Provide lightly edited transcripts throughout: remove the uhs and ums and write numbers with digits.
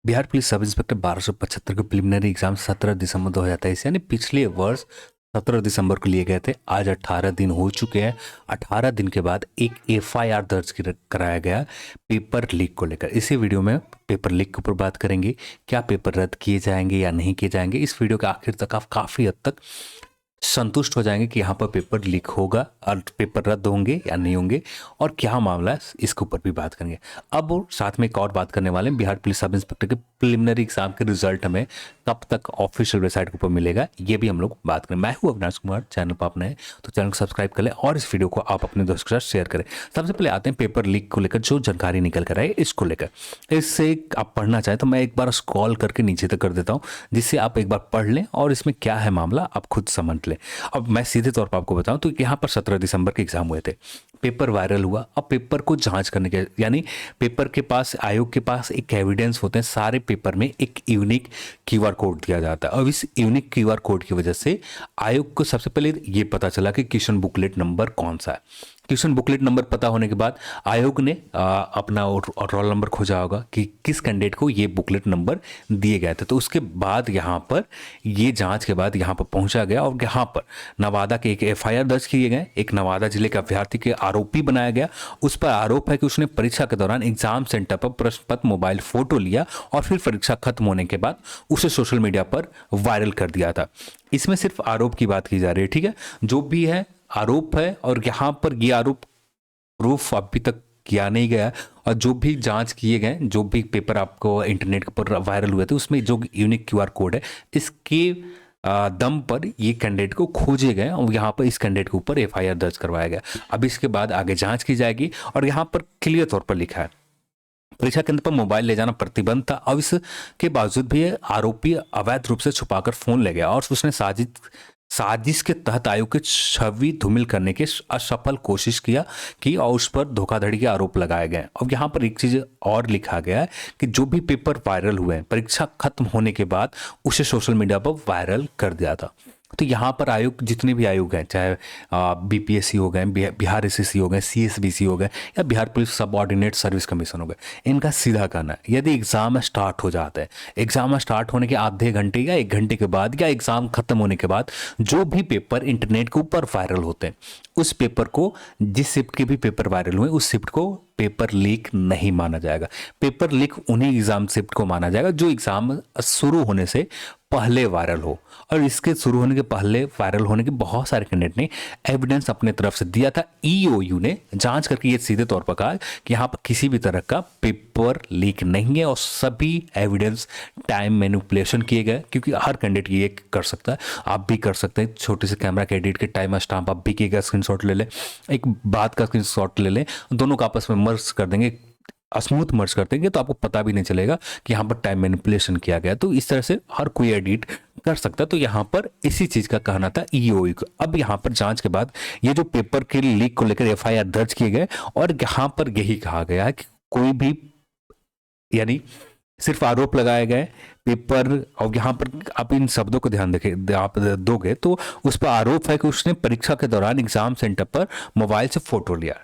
Bihar police sub inspector 1275 के preliminary exam 17 दिसंबर 2023 यानी पिछले वर्ष 17 दिसंबर को लिए गए थे। आज 18 दिन हो चुके हैं। 18 दिन के बाद एक एफआईआर दर्ज कराया गया पेपर लीक को लेकर। इसी वीडियो में पेपर लीक के ऊपर बात करेंगे, क्या पेपर रद्द किए जाएंगे या नहीं किए जाएंगे। इस वीडियो के आखिर तक आप काफ़ी हद तक संतुष्ट हो जाएंगे कि यहाँ पर पेपर लीक होगा और पेपर रद्द होंगे या नहीं होंगे और क्या मामला है, इसके ऊपर भी बात करेंगे। अब और साथ में एक और बात करने वाले हैं, बिहार पुलिस सब इंस्पेक्टर के प्रिलिमिनरी एग्जाम के रिजल्ट हमें कब तक ऑफिशियल वेबसाइट के ऊपर मिलेगा, ये भी हम लोग बात करें। मैं हूँ अविनाश कुमार, चैनल पर आपने तो चैनल को सब्सक्राइब कर लें और इस वीडियो को आप अपने दोस्तों के साथ शेयर करें। सबसे पहले आते हैं पेपर लीक को लेकर जो जानकारी निकल कर आए इसको लेकर। इससे आप पढ़ना चाहें तो मैं एक बार स्क्रॉल करके नीचे तक कर देता हूँ, जिससे आप एक बार पढ़ लें और इसमें क्या है मामला आप खुद समझ लें। अब मैं सीधे तौर पर आपको बताऊं तो यहाँ पर 17 दिसंबर के एग्जाम हुए थे, पेपर वायरल हुआ। अब पेपर को जांच करने के यानी पेपर के पास, आयोग के पास एक एविडेंस होते हैं, सारे पेपर में एक यूनिक क्यूआर कोड दिया जाता है और इस यूनिक क्यूआर कोड की वजह से आयोग को सबसे पहले ये पता चला कि क्वेश्चन बुकलेट नंबर कौन सा है। क्वेश्चन बुकलेट नंबर पता होने के बाद आयोग ने अपना रोल नंबर खोजा होगा कि किस कैंडिडेट को ये बुकलेट नंबर दिए गए थे। तो उसके बाद यहाँ पर ये जांच के बाद यहाँ पर पहुंचा गया और यहाँ पर नवादा के एक एफआईआर दर्ज किए गए। एक नवादा जिले के अभ्यर्थी के आरोपी बनाया गया। उस पर आरोप है कि उसने परीक्षा के दौरान एग्जाम सेंटर पर प्रश्न पत्र, मोबाइल फोटो लिया और फिर परीक्षा खत्म होने के बाद उसे सोशल मीडिया पर वायरल कर दिया था। इसमें सिर्फ आरोप की बात की जा रही है, ठीक है। जो भी है आरोप है और यहाँ पर ये आरोप प्रूफ अभी तक किया नहीं गया। और जो भी जांच किए गए, जो भी पेपर आपको इंटरनेट पर वायरल हुए थे, उसमें जो यूनिक क्यूआर कोड है, इसके दम पर ये कैंडिडेट को खोजे गए और यहाँ पर इस कैंडिडेट के ऊपर एफआईआर दर्ज करवाया गया। अब इसके बाद आगे जांच की जाएगी और यहाँ पर क्लियर तौर पर लिखा है परीक्षा केंद्र पर मोबाइल ले जाना प्रतिबंध था। अब इसके बावजूद भी आरोपी अवैध रूप से छुपाकर फोन ले गया और उसने साजिश के तहत आयोग की छवि धूमिल करने की असफल कोशिश की और उस पर धोखाधड़ी के आरोप लगाए गए। अब यहाँ पर एक चीज और लिखा गया है कि जो भी पेपर वायरल हुए हैं, परीक्षा खत्म होने के बाद उसे सोशल मीडिया पर वायरल कर दिया था। तो यहाँ पर आयोग, जितने भी आयोग हैं, चाहे बीपीएससी हो गए, बिहार एसएससी हो गए, सीएसबीसी हो गए या Bihar police subordinate service commission हो गए, इनका सीधा कहना है यदि एग्जाम स्टार्ट हो जाता है, एग्जाम स्टार्ट होने के आधे घंटे या 1 घंटे के बाद या एग्जाम खत्म होने के बाद जो भी पेपर इंटरनेट के ऊपर वायरल होते हैं, उस पेपर को, जिस शिफ्ट के भी पेपर वायरल हुए, उस शिफ्ट को पेपर लीक नहीं माना जाएगा। पेपर लीक उन्हीं एग्जाम शिफ्ट को माना जाएगा जो एग्जाम शुरू होने से पहले वायरल हो। और इसके शुरू होने के पहले वायरल होने के बहुत सारे कैंडिडेट ने एविडेंस अपने तरफ से दिया था। ईओयू ने जांच करके ये सीधे तौर पर कहा कि यहाँ पर किसी भी तरह का पेपर लीक नहीं है और सभी एविडेंस टाइम मैनिपुलेशन किए गए, क्योंकि हर कैंडिडेट ये कर सकता है, आप भी कर सकते हैं। छोटे से कैमरा के एडिट के टाइम स्टाम्प आप भी किएगा, स्क्रीनशॉट ले लें, एक बात का स्क्रीनशॉट ले लें, दोनों को आपस में मर्ज कर देंगे, स्मूथ मर्ज कर देंगे, तो आपको पता भी नहीं चलेगा कि यहाँ पर टाइम मैनिपुलेशन किया गया। तो इस तरह से हर कोई एडिट कर सकता है। तो यहाँ पर इसी चीज का कहना था ईओई को। अब यहाँ पर जांच के बाद ये जो पेपर के लीक को लेकर एफआईआर दर्ज किए गए और यहाँ पर यही कहा गया है कि कोई भी, यानी सिर्फ आरोप लगाए गए पेपर, और यहाँ पर आप इन शब्दों को ध्यान देखें, आप दोगे तो उस पर आरोप है कि उसने परीक्षा के दौरान एग्जाम सेंटर पर मोबाइल से फोटो लिया,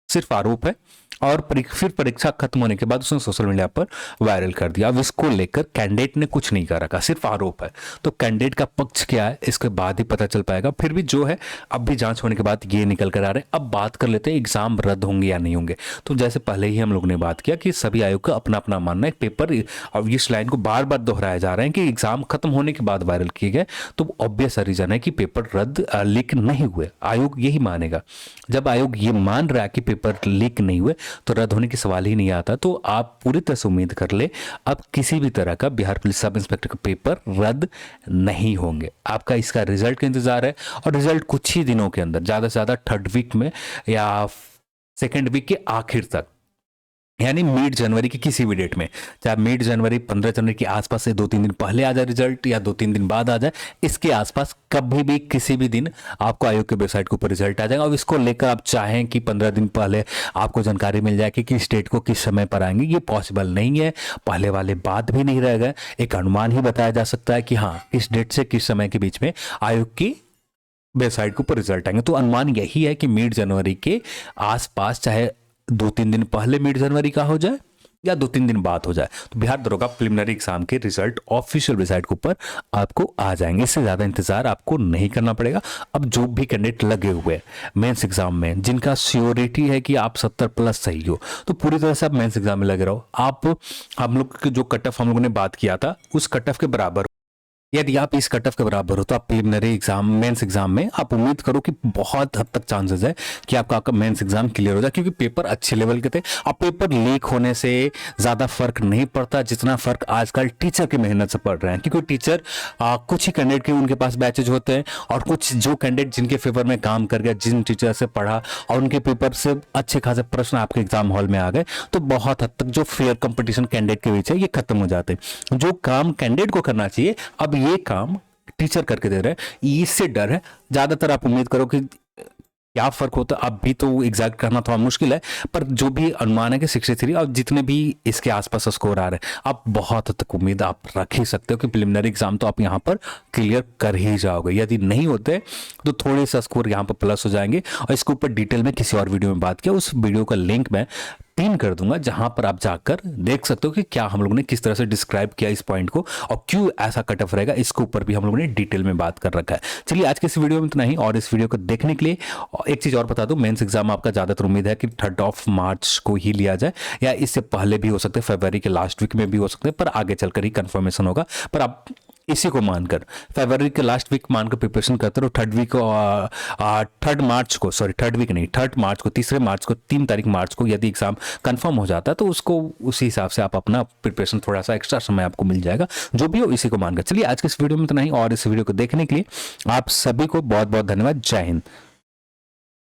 सिर्फ आरोप है। और फिर परीक्षा खत्म होने के बाद उसने सोशल मीडिया पर वायरल कर दिया। अब इसको लेकर कैंडिडेट ने कुछ नहीं कर रखा, सिर्फ आरोप है। तो कैंडिडेट का पक्ष क्या है इसके बाद ही पता चल पाएगा। फिर भी जो है अब भी जांच होने के बाद ये निकल कर आ रहे हैं। अब बात कर लेते हैं एग्जाम रद्द होंगे या नहीं होंगे। तो जैसे पहले ही हम लोग ने बात किया कि सभी आयोग का अपना अपना मानना है, पेपर और इस लाइन को बार बार दोहराया जा रहा है कि एग्जाम खत्म होने के बाद वायरल किए गए, तो ऑब्वियस रीजन है कि पेपर रद्द लीक नहीं हुए। आयोग यही मानेगा। जब आयोग ये मान रहा है कि पेपर लीक नहीं हुए तो रद्द होने की सवाल ही नहीं आता। तो आप पूरी तरह से उम्मीद कर ले अब किसी भी तरह का बिहार पुलिस सब इंस्पेक्टर का पेपर रद्द नहीं होंगे। आपका इसका रिजल्ट का इंतजार है और रिजल्ट कुछ ही दिनों के अंदर, ज़्यादा से ज़्यादा 3rd वीक में या 2nd वीक के आखिर तक, यानी मिड जनवरी की किसी भी डेट में, चाहे मिड जनवरी 15 जनवरी के आसपास से 2-3 दिन पहले आ जाए रिजल्ट या 2-3 दिन बाद आ जाए, इसके आसपास कभी भी किसी भी दिन आपको आयोग के वेबसाइट के ऊपर रिजल्ट आ जाएगा। और इसको लेकर आप चाहें कि 15 दिन पहले आपको जानकारी मिल जाए कि किस डेट को किस समय पर आएंगे, ये पॉसिबल नहीं है। पहले वाले बात भी नहीं रह गए, एक अनुमान ही बताया जा सकता है कि हाँ किस डेट से किस समय के बीच में आयोग की वेबसाइट के ऊपर रिजल्ट आएंगे। तो अनुमान यही है कि मिड जनवरी के आसपास, चाहे 2-3 दिन पहले मिड जनवरी का हो जाए या 2-3 दिन बाद हो जाए, तो बिहार दरोगा प्रिलिमिनरी एग्जाम के रिजल्ट ऑफिशियल वेबसाइट के ऊपर आपको आ जाएंगे। इससे ज़्यादा इंतजार आपको नहीं करना पड़ेगा। अब जो भी कैंडिडेट लगे हुए हैं मेंस एग्जाम में, जिनका श्योरिटी है कि आप 70+ सही हो, तो पूरी तरह से आप मेंस एग्जाम में लगे रहो। आप हम लोग के जो कट ऑफ हम लोगों ने बात किया था उस कट ऑफ के बराबर, यदि आप इस कट ऑफ के बराबर हो तो आप प्रिलिमिनरी एग्जाम मेंस एग्जाम में आप उम्मीद करो कि बहुत हद तक चांसेस है कि आपका मेंस एग्जाम क्लियर हो जाए, क्योंकि पेपर अच्छे लेवल के थे। अब पेपर लीक होने से ज़्यादा फर्क नहीं पड़ता जितना फर्क आजकल टीचर की मेहनत से पड़ रहा है, क्योंकि टीचर कुछ ही कैंडिडेट के उनके पास बैचेज होते हैं, और कुछ जो कैंडिडेट जिनके फेवर में काम कर गया, जिन टीचर से पढ़ा और उनके पेपर से अच्छे खासे प्रश्न आपके एग्जाम हॉल में आ गए, तो बहुत हद तक जो फेयर कंपटीशन कैंडिडेट के बीच है ये खत्म हो जाते हैं। जो काम कैंडिडेट को करना चाहिए अब ये काम टीचर करके दे रहे हैं, इससे डर है। ज्यादातर आप उम्मीद करो कि क्या फर्क होता है, अब भी तो एग्जैक्ट करना थोड़ा मुश्किल है, पर जो भी अनुमान है कि 63 और जितने भी इसके आसपास स्कोर आ रहे हैं, आप बहुत हद तक उम्मीद आप रख ही सकते हो कि प्रिलिमिनरी एग्जाम तो आप यहाँ पर क्लियर कर ही जाओगे। यदि नहीं होते तो थोड़े सा स्कोर यहाँ पर प्लस हो जाएंगे, और इसके ऊपर डिटेल में किसी और वीडियो में बात किया, उस वीडियो का लिंक मैं पिन कर दूंगा, जहां पर आप जाकर देख सकते हो कि क्या हम लोगों ने किस तरह से डिस्क्राइब किया इस पॉइंट को और क्यों ऐसा कट ऑफ रहेगा। इसके ऊपर भी हम लोगों ने डिटेल में बात कर रखा है। चलिए आज के इस वीडियो में इतना ही, और इस वीडियो को देखने के लिए एक चीज और बता दूं, मेंस एग्जाम आपका ज्यादातर उम्मीद है कि 3 मार्च को ही लिया जाए, या इससे पहले भी हो सकते हैं, फरवरी के लास्ट वीक में भी हो सकते हैं, पर आगे चलकर ही कंफर्मेशन होगा। पर आप इसी को मानकर फरवरी के लास्ट वीक मानकर प्रिपरेशन करते रहो। 3 मार्च को 3 तारीख मार्च को यदि एग्जाम कंफर्म हो जाता है तो उसको उसी हिसाब से आप अपना प्रिपरेशन, थोड़ा सा एक्स्ट्रा समय आपको मिल जाएगा। जो भी हो इसी को मानकर। चलिए आज के इस वीडियो में इतना ही, और इस वीडियो को देखने के लिए आप सभी को बहुत बहुत धन्यवाद। जय हिंद।